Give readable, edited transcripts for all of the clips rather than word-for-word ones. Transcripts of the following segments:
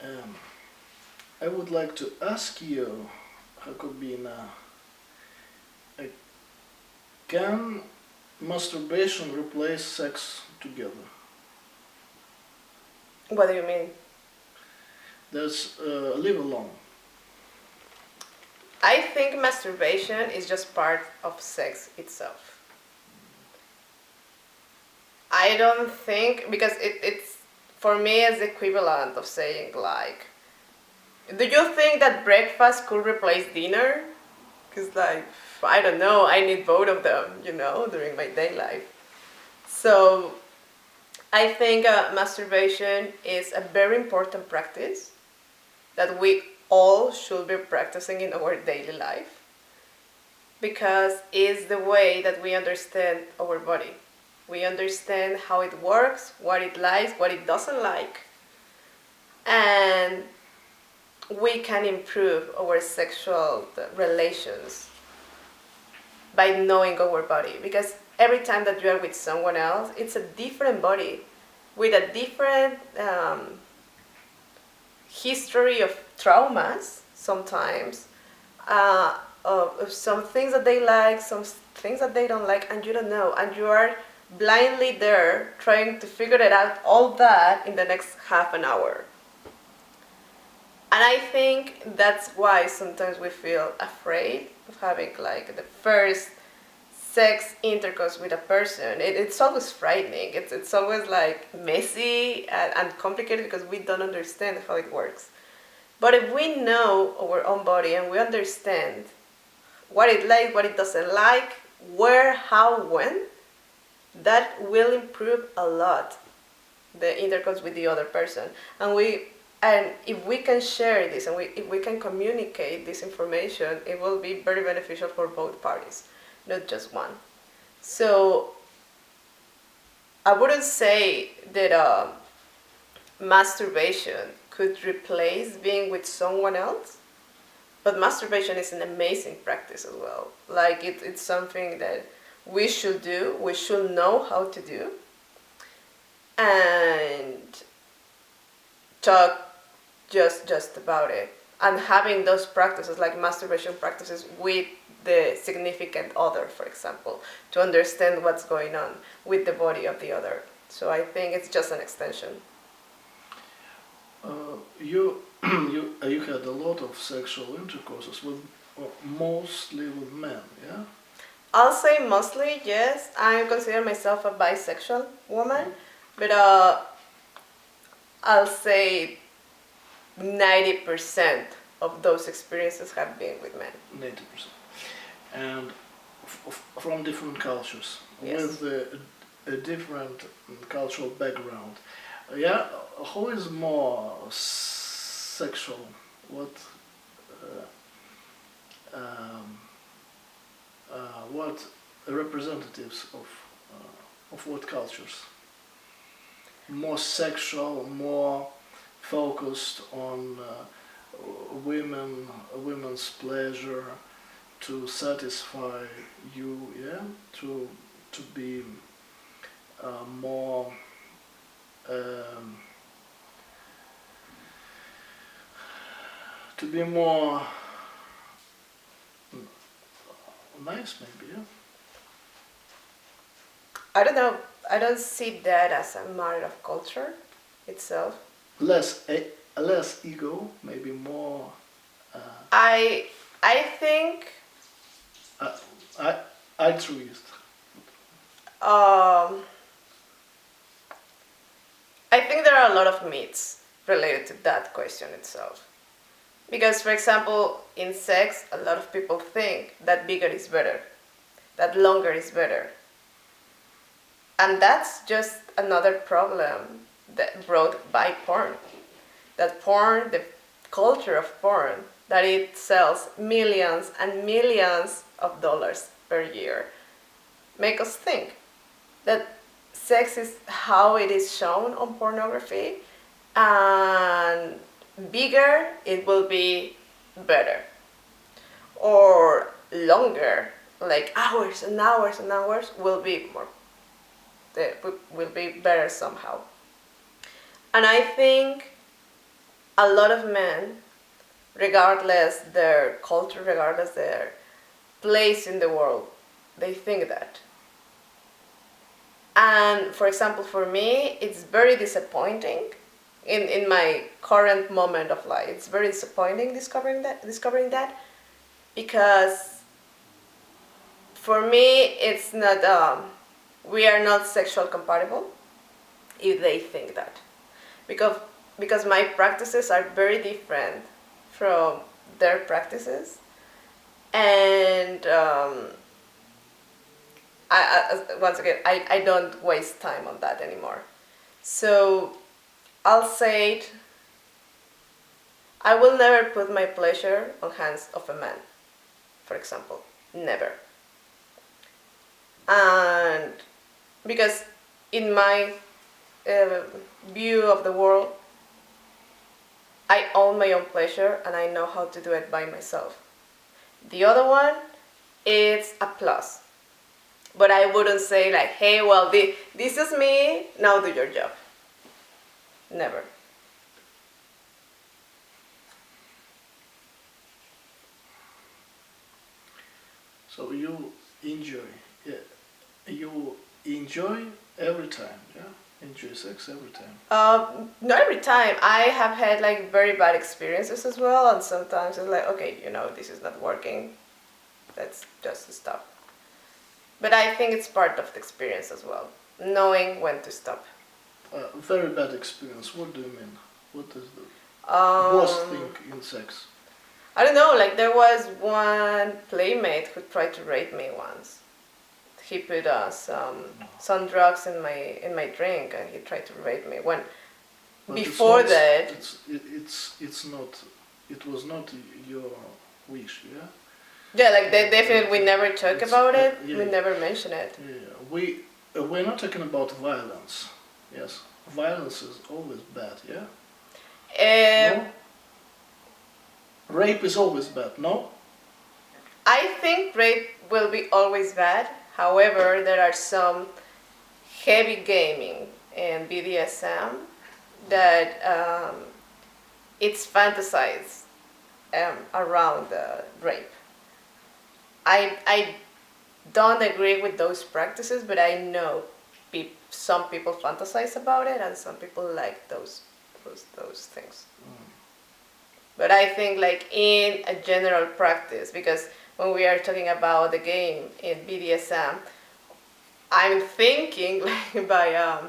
Um, I would like to ask you, Jacobina, uh, can masturbation replace sex together? What do you mean? That's live alone. I think masturbation is just part of sex itself. I don't think, because it's, for me, it's equivalent of saying like, do you think that breakfast could replace dinner? Because like, I don't know, I need both of them, during my day life. So I think masturbation is a very important practice that we all should be practicing in our daily life, because it's the way that we understand our body. We understand how it works, what it likes, what it doesn't like, and we can improve our sexual relations by knowing our body. Because every time that you are with someone else, it's a different body with a different history of traumas sometimes, of some things that they like, some things that they don't like, and you don't know, and you are blindly there trying to figure it out, all that in the next half an hour. And I think that's why sometimes we feel afraid of having like the first sex intercourse with a person. It's always frightening. It's always like messy and complicated because we don't understand how it works. But if we know our own body and we understand what it likes, what it doesn't like, where, how, when, that will improve a lot the intercourse with the other person. And if we can share this and if we can communicate this information, it will be very beneficial for both parties, not just one. So I wouldn't say that masturbation could replace being with someone else, but masturbation is an amazing practice as well. Like it's something that we should do, we should know how to do, and talk just about it. And having those practices, like masturbation practices, with the significant other, for example, to understand what's going on with the body of the other. So I think it's just an extension. You had a lot of sexual intercourses with mostly with men, yeah? I'll say mostly, yes. I consider myself a bisexual woman, but I'll say 90% of those experiences have been with men. 90%. And from different cultures, yes. with a different cultural background. Yeah, who is more sexual? What representatives of what cultures? More sexual, more focused on women's pleasure, to satisfy you, yeah, to be more to be more nice, maybe, yeah. I don't know. I don't see that as a matter of culture itself. Less ego, maybe more. I think. Altruist. I think there are a lot of myths related to that question itself. Because, for example, in sex, a lot of people think that bigger is better, that longer is better. And that's just another problem that brought by porn. That porn, the culture of porn, that it sells millions and millions of dollars per year, make us think that sex is how it is shown on pornography, and bigger it will be better, or longer, like hours and hours and hours, will be better somehow. And I think a lot of men, regardless their culture, regardless their place in the world, they think that. And for example, for me, it's very disappointing in my current moment of life. It's very disappointing discovering that because for me, it's not, we are not sexual compatible if they think that. Because my practices are very different from their practices. And once again, I don't waste time on that anymore. So I'll say it, I will never put my pleasure on hands of a man, for example. Never. And because in my view of the world, I own my own pleasure and I know how to do it by myself. The other one, it's a plus. But I wouldn't say like, hey, well, this is me, now do your job. Never. So you enjoy every time, yeah? Enjoy sex every time? Not every time. I have had like very bad experiences as well, and sometimes it's like, okay, this is not working. Let's just stop. But I think it's part of the experience as well, knowing when to stop. Very bad experience. What do you mean? What is the worst thing in sex? I don't know. Like there was one playmate who tried to rape me once. He put some drugs in my drink, and he tried to rape me. When But before that, it was not your wish, yeah. Yeah, like they definitely we never talk about it. Yeah. We never mention it. Yeah, we're not talking about violence. Yes, violence is always bad. Yeah. No? Rape is always bad. No. I think rape will be always bad. However, there are some heavy gaming and BDSM that it's fantasized around rape. I don't agree with those practices, but I know some people fantasize about it and some people like those things. But I think like in a general practice, because when we are talking about the game in BDSM, I'm thinking like by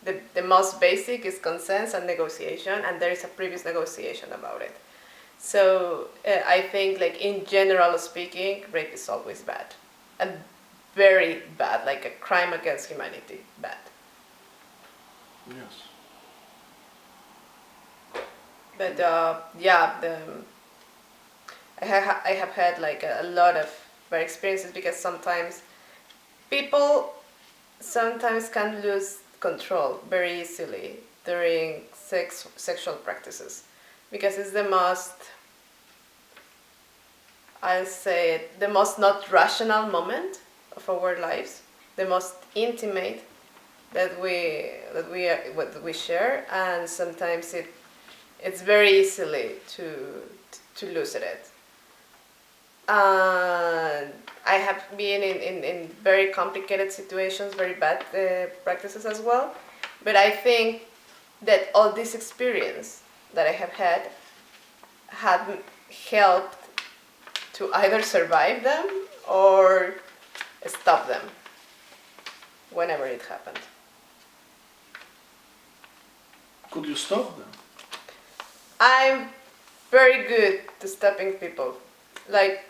the most basic is consent and negotiation, and there is a previous negotiation about it. So I think like in general speaking, rape is always bad, and very bad, like a crime against humanity, bad. Yes. But I have had like a lot of bad experiences because sometimes people can lose control very easily during sexual practices, because it's the most, I'll say it, the most not rational moment of our lives, the most intimate that we share, and sometimes it's very easily to lose it. And I have been in very complicated situations, very bad practices as well. But I think that all this experience that I have had helped to either survive them or stop them whenever it happened. Could you stop them? I'm very good to stopping people. Like,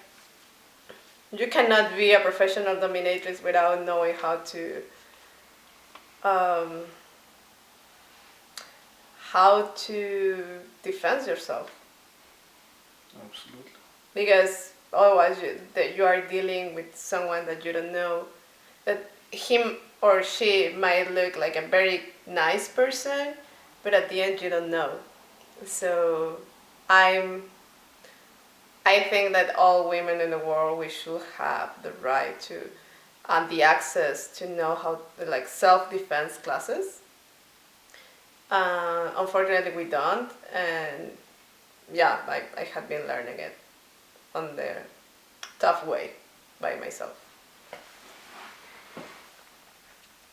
you cannot be a professional dominatrix without knowing how to defend yourself. Absolutely. Because otherwise you are dealing with someone that you don't know, that him or she might look like a very nice person, but at the end you don't know. So I think that all women in the world, we should have the right to and the access to know how, like, self-defense classes. Unfortunately, we don't, and I had been learning it on the tough way by myself.